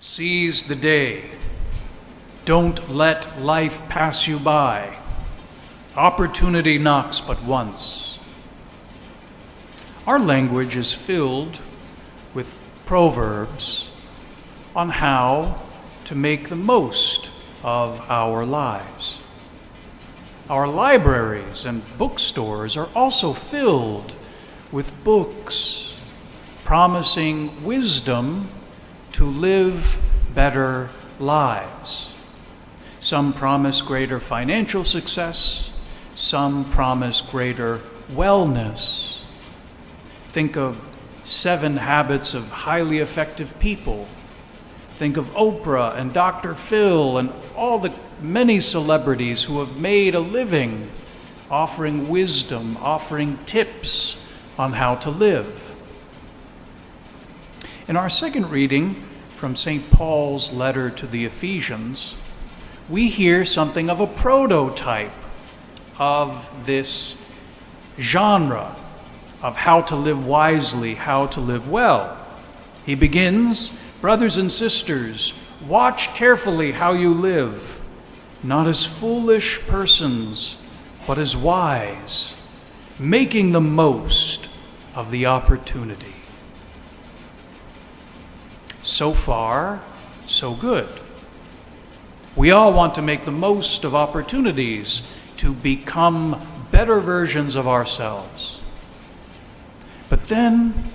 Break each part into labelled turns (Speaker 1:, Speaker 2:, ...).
Speaker 1: Seize the day. Don't let life pass you by. Opportunity knocks but once. Our language is filled with proverbs on how to make the most of our lives. Our libraries and bookstores are also filled with books promising wisdom to live better lives. Some promise greater financial success, some promise greater wellness. Think of 7 Habits of Highly Effective People. Think of Oprah and Dr. Phil and all the many celebrities who have made a living offering wisdom, offering tips on how to live. In our second reading from St. Paul's letter to the Ephesians, we hear something of a prototype of this genre of how to live wisely, how to live well. He begins, "Brothers and sisters, watch carefully how you live, not as foolish persons, but as wise, making the most of the opportunity." So far, so good. We all want to make the most of opportunities to become better versions of ourselves. But then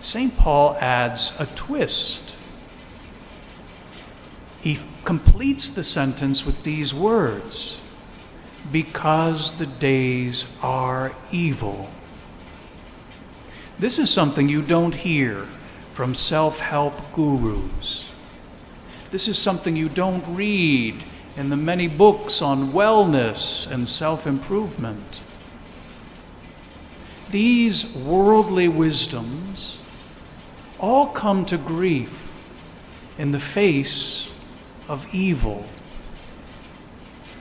Speaker 1: St. Paul adds a twist. He completes the sentence with these words, "Because the days are evil." This is something you don't hear from self-help gurus. This is something you don't read in the many books on wellness and self-improvement. These worldly wisdoms all come to grief in the face of evil.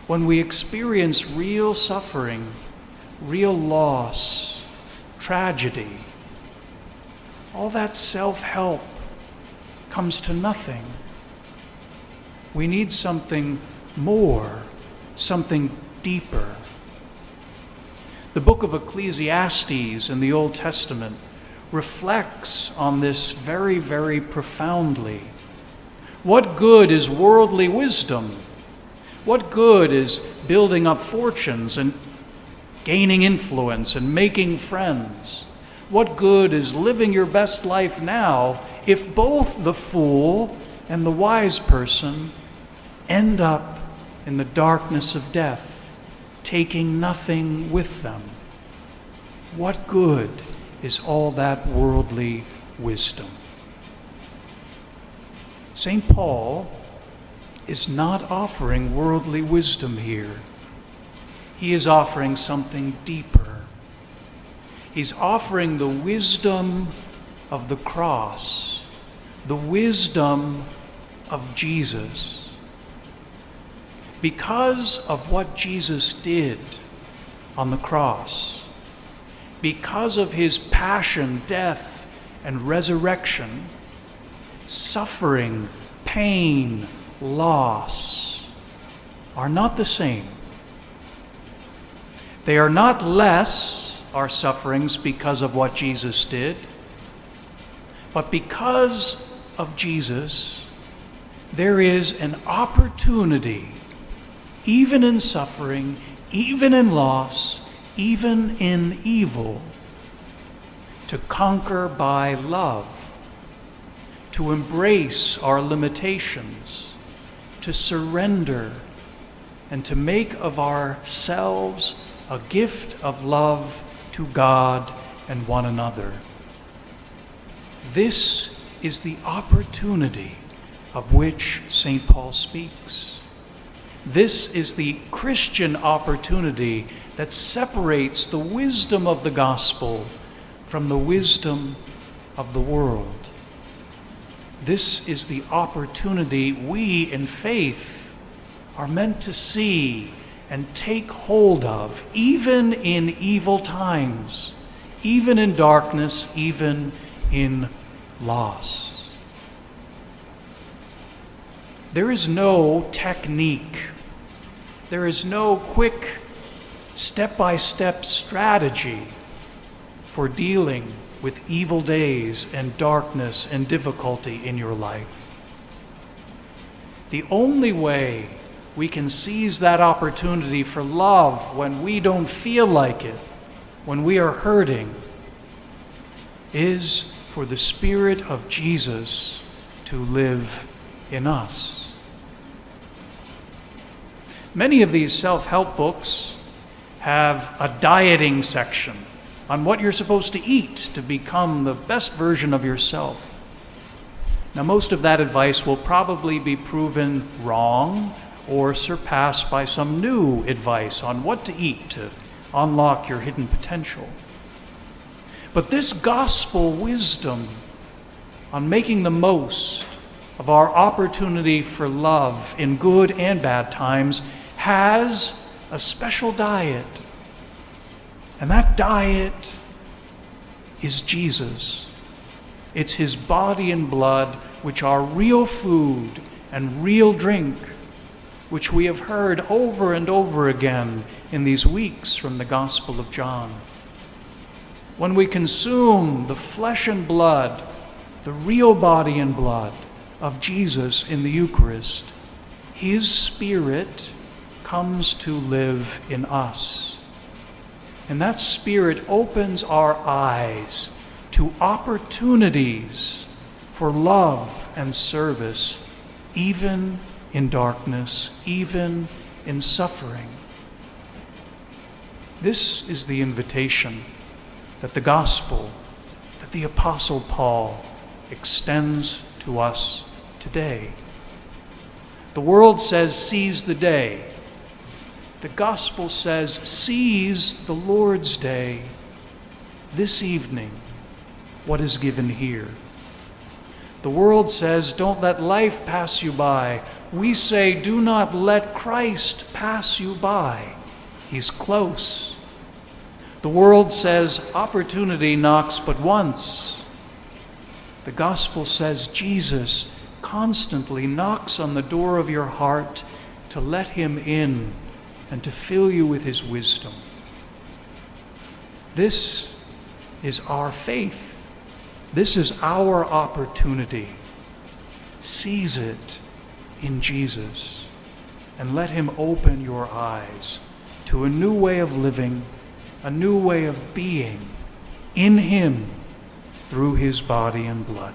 Speaker 1: When we experience real suffering, real loss, tragedy, all that self-help comes to nothing. We need something more, something deeper. The book of Ecclesiastes in the Old Testament reflects on this very, very profoundly. What good is worldly wisdom? What good is building up fortunes and gaining influence and making friends? What good is living your best life now if both the fool and the wise person end up in the darkness of death, taking nothing with them? What good is all that worldly wisdom? St. Paul is not offering worldly wisdom here. He is offering something deeper. He's offering the wisdom of the cross, the wisdom of Jesus. Because of what Jesus did on the cross, because of his passion, death, and resurrection, suffering, pain, loss are not the same. They are not less, our sufferings, because of what Jesus did, but because of Jesus, there is an opportunity, even in suffering, even in loss, even in evil, to conquer by love, to embrace our limitations, to surrender, and to make of ourselves a gift of love to God and one another. This is the opportunity of which St. Paul speaks. This is the Christian opportunity that separates the wisdom of the gospel from the wisdom of the world. This is the opportunity we in faith are meant to see and take hold of, even in evil times, even in darkness, even in loss. There is no technique. There is no quick step-by-step strategy for dealing with evil days and darkness and difficulty in your life. The only way we can seize that opportunity for love when we don't feel like it, when we are hurting, is for the Spirit of Jesus to live in us. Many of these self-help books have a dieting section on what you're supposed to eat to become the best version of yourself. Now, most of that advice will probably be proven wrong or surpassed by some new advice on what to eat to unlock your hidden potential. But this gospel wisdom on making the most of our opportunity for love in good and bad times has a special diet. And that diet is Jesus. It's his body and blood, which are real food and real drink, which we have heard over and over again in these weeks from the Gospel of John. When we consume the flesh and blood, the real body and blood of Jesus in the Eucharist, his Spirit comes to live in us. And that Spirit opens our eyes to opportunities for love and service, even in darkness, even in suffering. This is the invitation that the gospel, that the Apostle Paul extends to us today. The world says, seize the day. The gospel says, seize the Lord's day. This evening, what is given here. The world says, don't let life pass you by. We say, do not let Christ pass you by. He's close. The world says, opportunity knocks but once. The gospel says, Jesus constantly knocks on the door of your heart to let him in and to fill you with his wisdom. This is our faith. This is our opportunity. Seize it in Jesus and let him open your eyes to a new way of living, a new way of being in him through his body and blood.